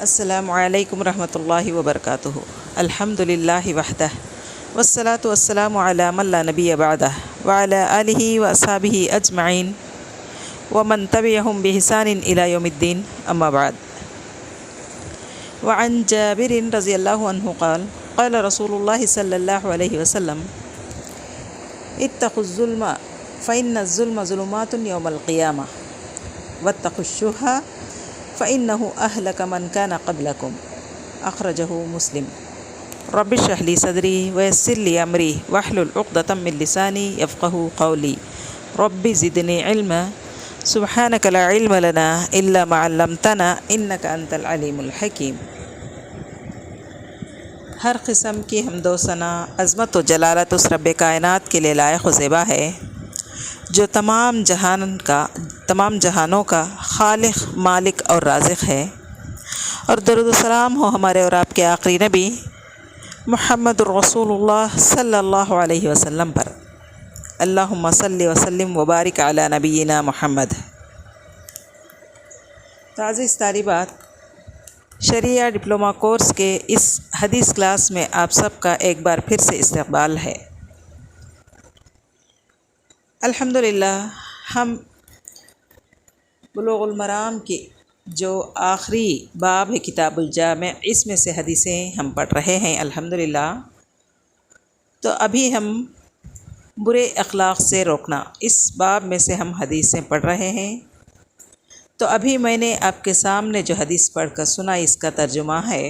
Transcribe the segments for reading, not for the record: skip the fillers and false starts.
السلام علیکم ورحمۃ اللہ وبرکاتہ۔ الحمد للہ وحدہ والصلاة والسلام علی من لا نبی بعدہ وعلی آلہ واصحابہ اجمعین ومن تبعہم بإحسان الی یوم الدین، اما بعد۔ وعن جابر رضی اللہ عنہ قال قال رسول اللہ صلی اللہ علیہ وسلم اتقوا الظلم فإن الظلم ظلمات یوم القیامہ واتقوا الشح فإنه أهلك من كان قبلكم، أخرجه مسلم۔ رب اشرح لي صدري ويسر لي أمري واحلل عقدة من لساني يفقهوا قولي رب زدني علما سبحانك لا علم لنا إلا ما علمتنا إنك أنت العليم الحكيم۔ ہر قسم کی حمد و ثنا، عظمت و جلالت اس رب کائنات کے لیے لائق و زیبا ہے جو تمام جہانوں کا خالق، مالک اور رازق ہے، اور درود و سلام ہو ہمارے اور آپ کے آخری نبی محمد الرسول اللہ صلی اللہ علیہ وسلم پر۔ اللہم صلی وسلم وبارک علی نبینا محمد۔ عزیز طالبات، شریعہ ڈپلومہ کورس کے اس حدیث کلاس میں آپ سب کا ایک بار پھر سے استقبال ہے۔ الحمدللہ ہم بلوغ المرام کی جو آخری باب ہے کتاب الجامع، اس میں سے حدیثیں ہم پڑھ رہے ہیں الحمدللہ۔ تو ابھی ہم برے اخلاق سے روکنا، اس باب میں سے ہم حدیثیں پڑھ رہے ہیں۔ تو ابھی میں نے آپ کے سامنے جو حدیث پڑھ کر سنا، اس کا ترجمہ ہے۔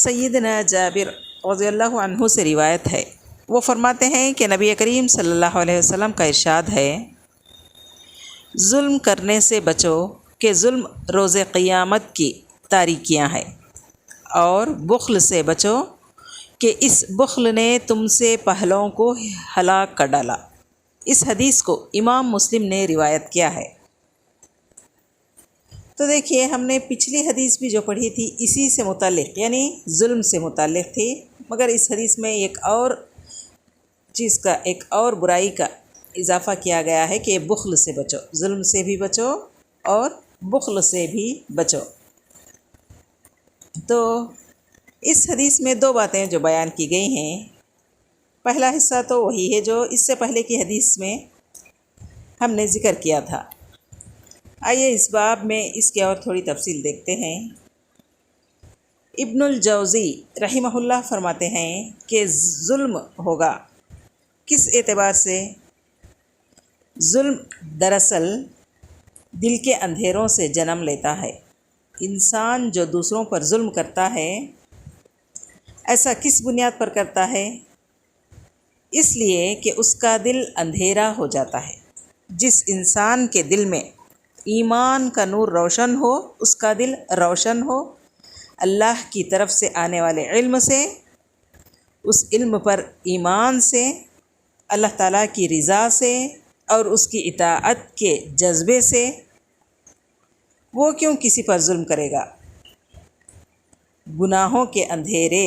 سیدنا جابر رضی اللہ عنہ سے روایت ہے، وہ فرماتے ہیں کہ نبی کریم صلی اللہ علیہ وسلم کا ارشاد ہے، ظلم کرنے سے بچو کہ ظلم روز قیامت کی تاریکیاں ہیں، اور بخل سے بچو کہ اس بخل نے تم سے پہلوں کو ہلاک کر ڈالا۔ اس حدیث کو امام مسلم نے روایت کیا ہے۔ تو دیکھیے، ہم نے پچھلی حدیث بھی جو پڑھی تھی اسی سے متعلق، یعنی ظلم سے متعلق تھی، مگر اس حدیث میں ایک اور برائی کا اضافہ کیا گیا ہے کہ بخل سے بچو، ظلم سے بھی بچو اور بخل سے بھی بچو۔ تو اس حدیث میں دو باتیں جو بیان کی گئی ہیں، پہلا حصہ تو وہی ہے جو اس سے پہلے کی حدیث میں ہم نے ذکر کیا تھا۔ آئیے اس باب میں اس کی اور تھوڑی تفصیل دیکھتے ہیں۔ ابن الجوزی رحمہ اللہ فرماتے ہیں کہ ظلم ہوگا کس اعتبار سے؟ ظلم دراصل دل کے اندھیروں سے جنم لیتا ہے۔ انسان جو دوسروں پر ظلم کرتا ہے، ایسا کس بنیاد پر کرتا ہے؟ اس لیے کہ اس کا دل اندھیرا ہو جاتا ہے۔ جس انسان کے دل میں ایمان کا نور روشن ہو، اس کا دل روشن ہو اللہ کی طرف سے آنے والے علم سے، اس علم پر ایمان سے، اللہ تعالیٰ کی رضا سے اور اس کی اطاعت کے جذبے سے، وہ کیوں کسی پر ظلم کرے گا؟ گناہوں کے اندھیرے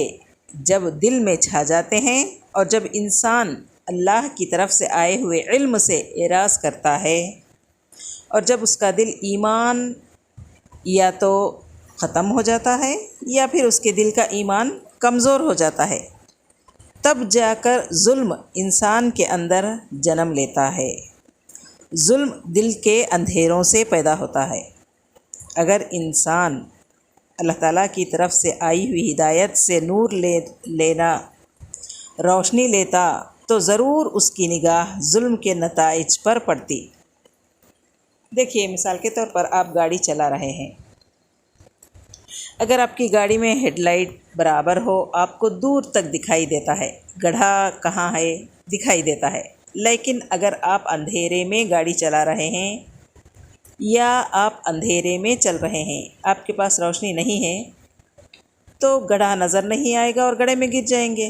جب دل میں چھا جاتے ہیں اور جب انسان اللہ کی طرف سے آئے ہوئے علم سے اعراض کرتا ہے، اور جب اس کا دل ایمان یا تو ختم ہو جاتا ہے یا پھر اس کے دل کا ایمان کمزور ہو جاتا ہے، تب جا کر ظلم انسان کے اندر جنم لیتا ہے۔ ظلم دل کے اندھیروں سے پیدا ہوتا ہے۔ اگر انسان اللہ تعالیٰ کی طرف سے آئی ہوئی ہدایت سے نور لینا، روشنی لیتا، تو ضرور اس کی نگاہ ظلم کے نتائج پر پڑتی۔ دیکھیے، مثال کے طور پر آپ گاڑی چلا رہے ہیں، اگر آپ کی گاڑی میں ہیڈ لائٹ برابر ہو، آپ کو دور تک دکھائی دیتا ہے، گڑھا کہاں ہے دکھائی دیتا ہے، لیکن اگر آپ اندھیرے میں گاڑی چلا رہے ہیں یا آپ اندھیرے میں چل رہے ہیں، آپ کے پاس روشنی نہیں ہے، تو گڑھا نظر نہیں آئے گا اور گڑھے میں گر جائیں گے۔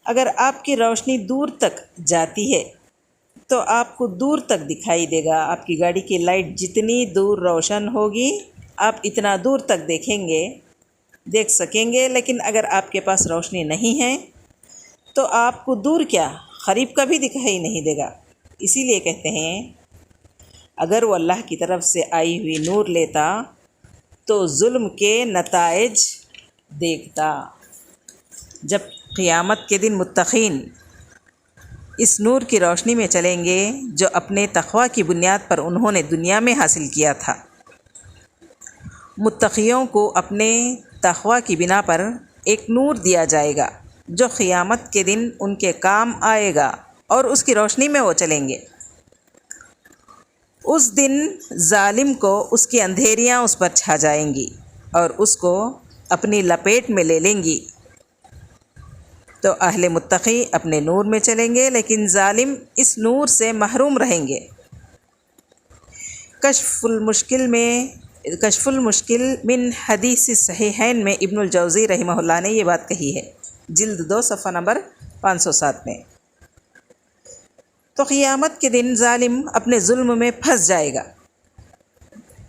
اگر آپ کی روشنی دور تک جاتی ہے تو آپ کو دور تک دکھائی دے گا، آپ کی گاڑی کی لائٹ جتنی دور روشن ہوگی آپ اتنا دور تک دیکھ سکیں گے، لیکن اگر آپ کے پاس روشنی نہیں ہے تو آپ کو دور کیا، قریب کا بھی دکھائی نہیں دے گا۔ اسی لیے کہتے ہیں اگر وہ اللہ کی طرف سے آئی ہوئی نور لیتا تو ظلم کے نتائج دیکھتا۔ جب قیامت کے دن متقین اس نور کی روشنی میں چلیں گے جو اپنے تقوی کی بنیاد پر انہوں نے دنیا میں حاصل کیا تھا، متقیوں کو اپنے تقوی کی بنا پر ایک نور دیا جائے گا جو قیامت کے دن ان کے کام آئے گا اور اس کی روشنی میں وہ چلیں گے۔ اس دن ظالم کو اس کی اندھیریاں اس پر چھا جائیں گی اور اس کو اپنی لپیٹ میں لے لیں گی۔ تو اہل متقی اپنے نور میں چلیں گے لیکن ظالم اس نور سے محروم رہیں گے۔ کشف المشکل من حدیث صحیحین میں ابن الجوزی رحمہ اللہ نے یہ بات کہی ہے، جلد 2 صفحہ نمبر 507 میں۔ تو قیامت کے دن ظالم اپنے ظلم میں پھنس جائے گا،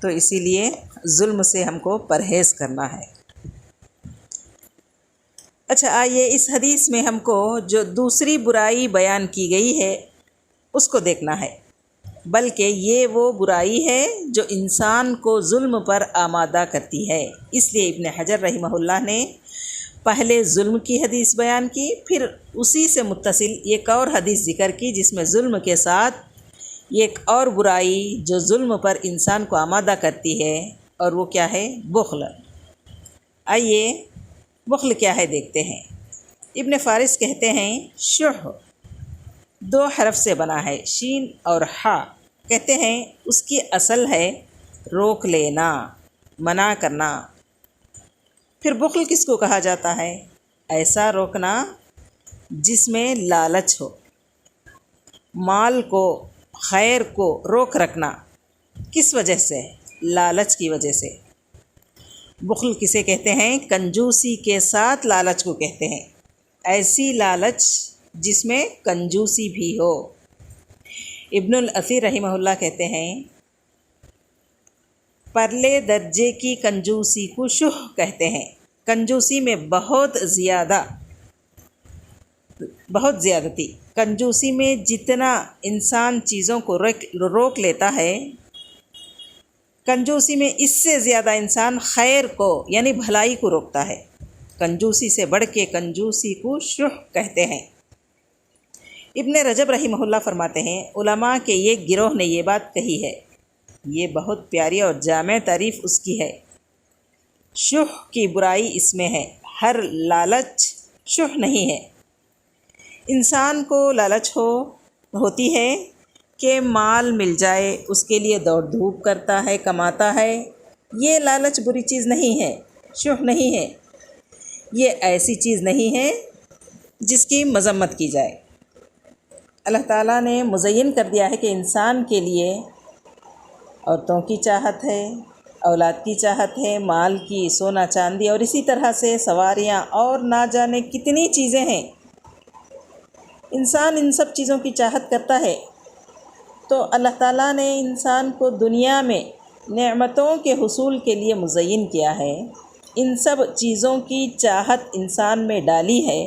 تو اسی لیے ظلم سے ہم کو پرہیز کرنا ہے۔ اچھا، آئیے اس حدیث میں ہم کو جو دوسری برائی بیان کی گئی ہے اس کو دیکھنا ہے، بلکہ یہ وہ برائی ہے جو انسان کو ظلم پر آمادہ کرتی ہے۔ اس لیے ابن حجر رحمہ اللہ نے پہلے ظلم کی حدیث بیان کی، پھر اسی سے متصل ایک اور حدیث ذکر کی جس میں ظلم کے ساتھ ایک اور برائی جو ظلم پر انسان کو آمادہ کرتی ہے، اور وہ کیا ہے؟ بخل۔ آئیے بخل کیا ہے دیکھتے ہیں۔ ابن فارس کہتے ہیں شح 2 حرف سے بنا ہے، شین اور ہا۔ کہتے ہیں اس کی اصل ہے روک لینا، منع کرنا۔ پھر بخل کس کو کہا جاتا ہے؟ ایسا روکنا جس میں لالچ ہو، مال کو، خیر کو روک رکھنا۔ کس وجہ سے؟ لالچ کی وجہ سے۔ بخل کسے کہتے ہیں؟ کنجوسی کے ساتھ لالچ کو کہتے ہیں، ایسی لالچ جس میں کنجوسی بھی ہو۔ ابن الاثیر رحمہ اللہ کہتے ہیں پرلے درجے کی کنجوسی کو شح کہتے ہیں۔ کنجوسی میں بہت زیادتی۔ کنجوسی میں جتنا انسان چیزوں کو روک لیتا ہے، کنجوسی میں اس سے زیادہ انسان خیر کو یعنی بھلائی کو روکتا ہے۔ کنجوسی سے بڑھ کے کنجوسی کو شح کہتے ہیں۔ ابن رجب رحمہ اللہ فرماتے ہیں علماء کے ایک گروہ نے یہ بات کہی ہے، یہ بہت پیاری اور جامع تعریف اس کی ہے۔ شح کی برائی اس میں ہے، ہر لالچ شح نہیں ہے۔ انسان کو لالچ ہوتی ہے کہ مال مل جائے، اس کے لیے دوڑ دھوپ کرتا ہے، کماتا ہے۔ یہ لالچ بری چیز نہیں ہے، شح نہیں ہے۔ یہ ایسی چیز نہیں ہے جس کی مذمت کی جائے۔ اللہ تعالیٰ نے مزین کر دیا ہے کہ انسان کے لیے عورتوں کی چاہت ہے، اولاد کی چاہت ہے، مال کی، سونا چاندی، اور اسی طرح سے سواریاں اور نہ جانے کتنی چیزیں ہیں۔ انسان ان سب چیزوں کی چاہت کرتا ہے، تو اللہ تعالیٰ نے انسان کو دنیا میں نعمتوں کے حصول کے لیے مزین کیا ہے، ان سب چیزوں کی چاہت انسان میں ڈالی ہے،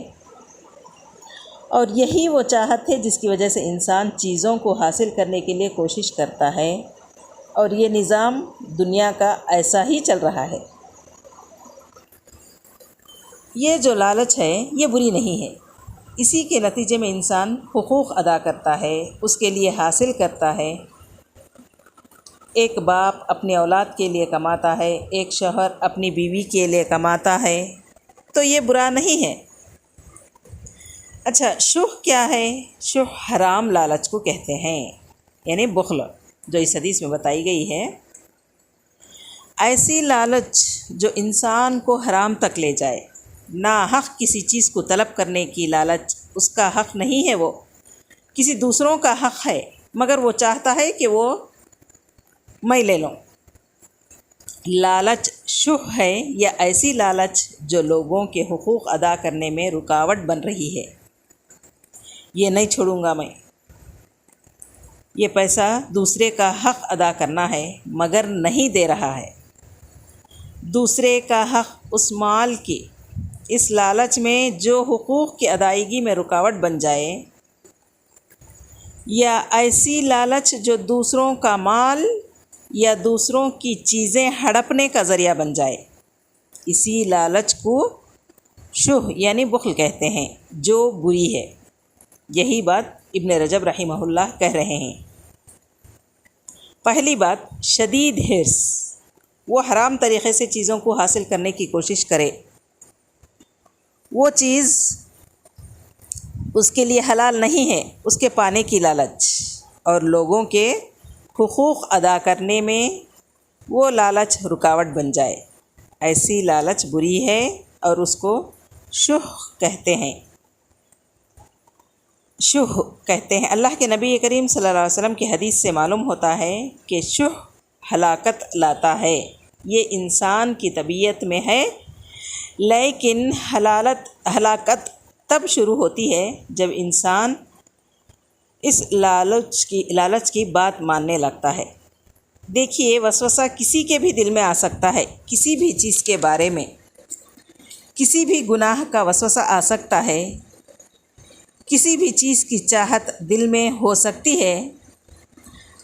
اور یہی وہ چاہت ہے جس کی وجہ سے انسان چیزوں کو حاصل کرنے کے لیے کوشش کرتا ہے، اور یہ نظام دنیا کا ایسا ہی چل رہا ہے۔ یہ جو لالچ ہے یہ بری نہیں ہے، اسی کے نتیجے میں انسان حقوق ادا کرتا ہے، اس کے لیے حاصل کرتا ہے۔ ایک باپ اپنی اولاد کے لیے کماتا ہے، ایک شوہر اپنی بیوی کے لیے کماتا ہے، تو یہ برا نہیں ہے۔ اچھا، شح کیا ہے؟ شح حرام لالچ کو کہتے ہیں، یعنی بخل جو اس حدیث میں بتائی گئی ہے۔ ایسی لالچ جو انسان کو حرام تک لے جائے، ناحق کسی چیز کو طلب کرنے کی لالچ، اس کا حق نہیں ہے، وہ کسی دوسروں کا حق ہے، مگر وہ چاہتا ہے کہ وہ میں لے لوں۔ لالچ شح ہے، یا ایسی لالچ جو لوگوں کے حقوق ادا کرنے میں رکاوٹ بن رہی ہے۔ یہ نہیں چھوڑوں گا میں، یہ پیسہ دوسرے کا حق ادا کرنا ہے مگر نہیں دے رہا ہے، دوسرے کا حق اس مال کی، اس لالچ میں جو حقوق کی ادائیگی میں رکاوٹ بن جائے، یا ایسی لالچ جو دوسروں کا مال یا دوسروں کی چیزیں ہڑپنے کا ذریعہ بن جائے، اسی لالچ کو شح یعنی بخل کہتے ہیں جو بری ہے۔ یہی بات ابن رجب رحمہ اللہ کہہ رہے ہیں۔ پہلی بات شدید حرص، وہ حرام طریقے سے چیزوں کو حاصل کرنے کی کوشش کرے، وہ چیز اس کے لیے حلال نہیں ہے، اس کے پانے کی لالچ، اور لوگوں کے حقوق ادا کرنے میں وہ لالچ رکاوٹ بن جائے، ایسی لالچ بری ہے اور اس کو شح کہتے ہیں۔ شح کہتے ہیں۔ اللہ کے نبی کریم صلی اللہ علیہ وسلم کی حدیث سے معلوم ہوتا ہے کہ شح ہلاکت لاتا ہے، یہ انسان کی طبیعت میں ہے، لیکن ہلاکت تب شروع ہوتی ہے جب انسان اس لالچ کی بات ماننے لگتا ہے۔ دیکھیے، وسوسہ کسی کے بھی دل میں آ سکتا ہے، کسی بھی چیز کے بارے میں، کسی بھی گناہ کا وسوسہ آ سکتا ہے، کسی بھی چیز کی چاہت دل میں ہو سکتی ہے،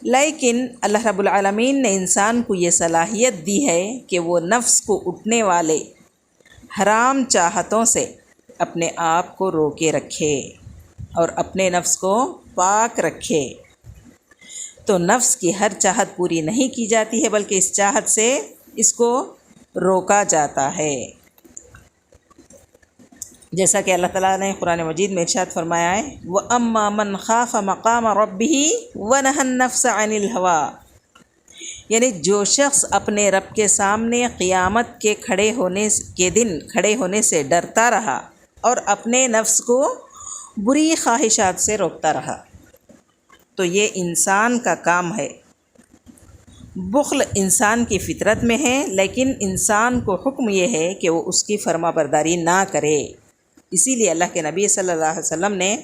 لیکن اللہ رب العالمین نے انسان کو یہ صلاحیت دی ہے کہ وہ نفس کو اٹھنے والے حرام چاہتوں سے اپنے آپ کو روکے رکھے اور اپنے نفس کو پاک رکھے۔ تو نفس کی ہر چاہت پوری نہیں کی جاتی ہے، بلکہ اس چاہت سے اس کو روکا جاتا ہے۔ جیسا کہ اللہ تعالیٰ نے قرآن مجید میں ارشاد فرمایا ہے، وَأَمَّا مَنْ خَافَ مَقَامَ رَبِّهِ وَنَهَى النَّفْسَ عَنِ الْهَوَىٰ، یعنی جو شخص اپنے رب کے سامنے قیامت کے کھڑے ہونے سے ڈرتا رہا اور اپنے نفس کو بری خواہشات سے روکتا رہا، تو یہ انسان کا کام ہے۔ بخل انسان کی فطرت میں ہے، لیکن انسان کو حکم یہ ہے کہ وہ اس کی فرما برداری نہ کرے۔ اسی لیے اللہ کے نبی صلی اللہ علیہ وسلم نے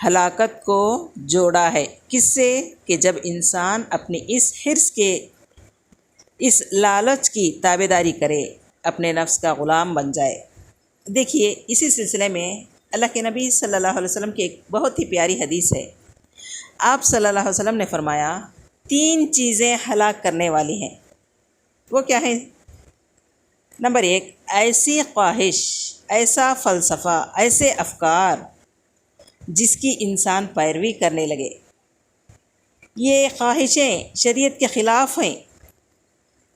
ہلاکت کو جوڑا ہے کس سے؟ کہ جب انسان اپنی اس حرص کے، اس لالچ کی تابع داری کرے، اپنے نفس کا غلام بن جائے۔ دیکھیے، اسی سلسلے میں اللہ کے نبی صلی اللہ علیہ وسلم کی ایک بہت ہی پیاری حدیث ہے۔ آپ صلی اللہ علیہ وسلم نے فرمایا، 3 چیزیں ہلاک کرنے والی ہیں۔ وہ کیا ہیں؟ نمبر 1، ایسی خواہش، ایسا فلسفہ، ایسے افکار جس کی انسان پیروی کرنے لگے۔ یہ خواہشیں شریعت کے خلاف ہیں،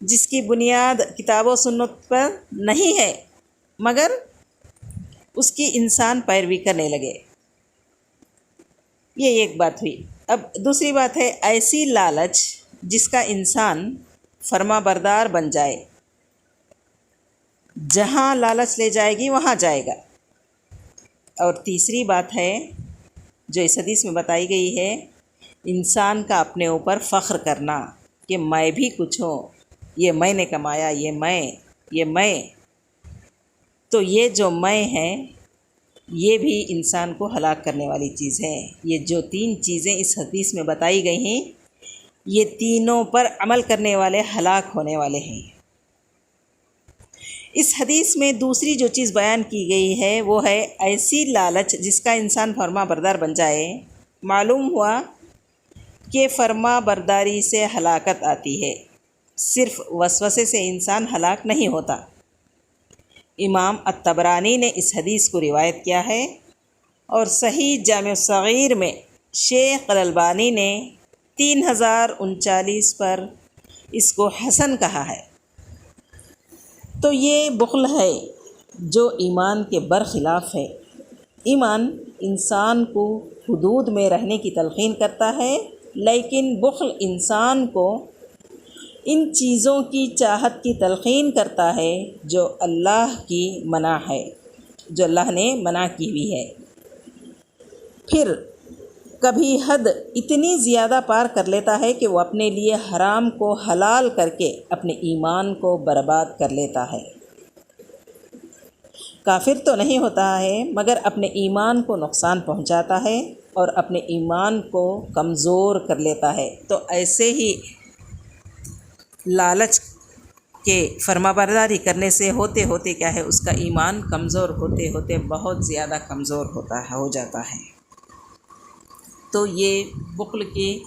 جس کی بنیاد کتاب و سنت پر نہیں ہے، مگر اس کی انسان پیروی کرنے لگے۔ یہ ایک بات ہوئی۔ اب دوسری بات ہے ایسی لالچ جس کا انسان فرما بردار بن جائے، جہاں لالچ لے جائے گی وہاں جائے گا۔ اور تیسری بات ہے جو اس حدیث میں بتائی گئی ہے، انسان کا اپنے اوپر فخر کرنا کہ میں بھی کچھ ہوں، یہ میں نے کمایا، یہ میں۔ تو یہ جو میں ہے، یہ بھی انسان کو ہلاک کرنے والی چیز ہے۔ یہ جو 3 چیزیں اس حدیث میں بتائی گئی ہیں، یہ تینوں پر عمل کرنے والے ہلاک ہونے والے ہیں۔ اس حدیث میں دوسری جو چیز بیان کی گئی ہے وہ ہے ایسی لالچ جس کا انسان فرما بردار بن جائے۔ معلوم ہوا کہ فرما برداری سے ہلاکت آتی ہے، صرف وسوسے سے انسان ہلاک نہیں ہوتا۔ امام الطبرانی نے اس حدیث کو روایت کیا ہے، اور صحیح جامع صغیر میں شیخ الالبانی نے 3039 پر اس کو حسن کہا ہے۔ تو یہ بخل ہے جو ایمان کے برخلاف ہے۔ ایمان انسان کو حدود میں رہنے کی تلقین کرتا ہے، لیکن بخل انسان کو ان چیزوں کی چاہت کی تلقین کرتا ہے جو اللہ کی منع ہے، جو اللہ نے منع کی ہوئی ہے۔ پھر کبھی حد اتنی زیادہ پار کر لیتا ہے کہ وہ اپنے لیے حرام کو حلال کر کے اپنے ایمان کو برباد کر لیتا ہے۔ کافر تو نہیں ہوتا ہے، مگر اپنے ایمان کو نقصان پہنچاتا ہے اور اپنے ایمان کو کمزور کر لیتا ہے۔ تو ایسے ہی لالچ کے فرما برداری کرنے سے ہوتے ہوتے کیا ہے، اس کا ایمان کمزور ہوتے ہوتے بہت زیادہ کمزور ہو جاتا ہے۔ تو یہ بخل کی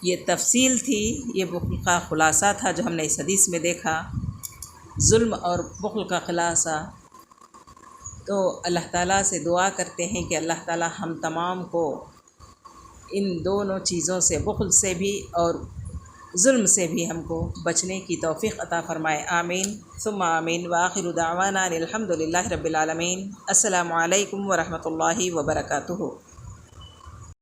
یہ تفصیل تھی، یہ بخل کا خلاصہ تھا جو ہم نے اس حدیث میں دیکھا، ظلم اور بخل کا خلاصہ۔ تو اللہ تعالیٰ سے دعا کرتے ہیں کہ اللہ تعالیٰ ہم تمام کو ان دونوں چیزوں سے، بخل سے بھی اور ظلم سے بھی، ہم کو بچنے کی توفیق عطا فرمائے۔ آمین ثم آمین۔ وآخر دعوانا الحمد للہ رب العالمین۔ السلام علیکم ورحمۃ اللہ وبرکاتہ۔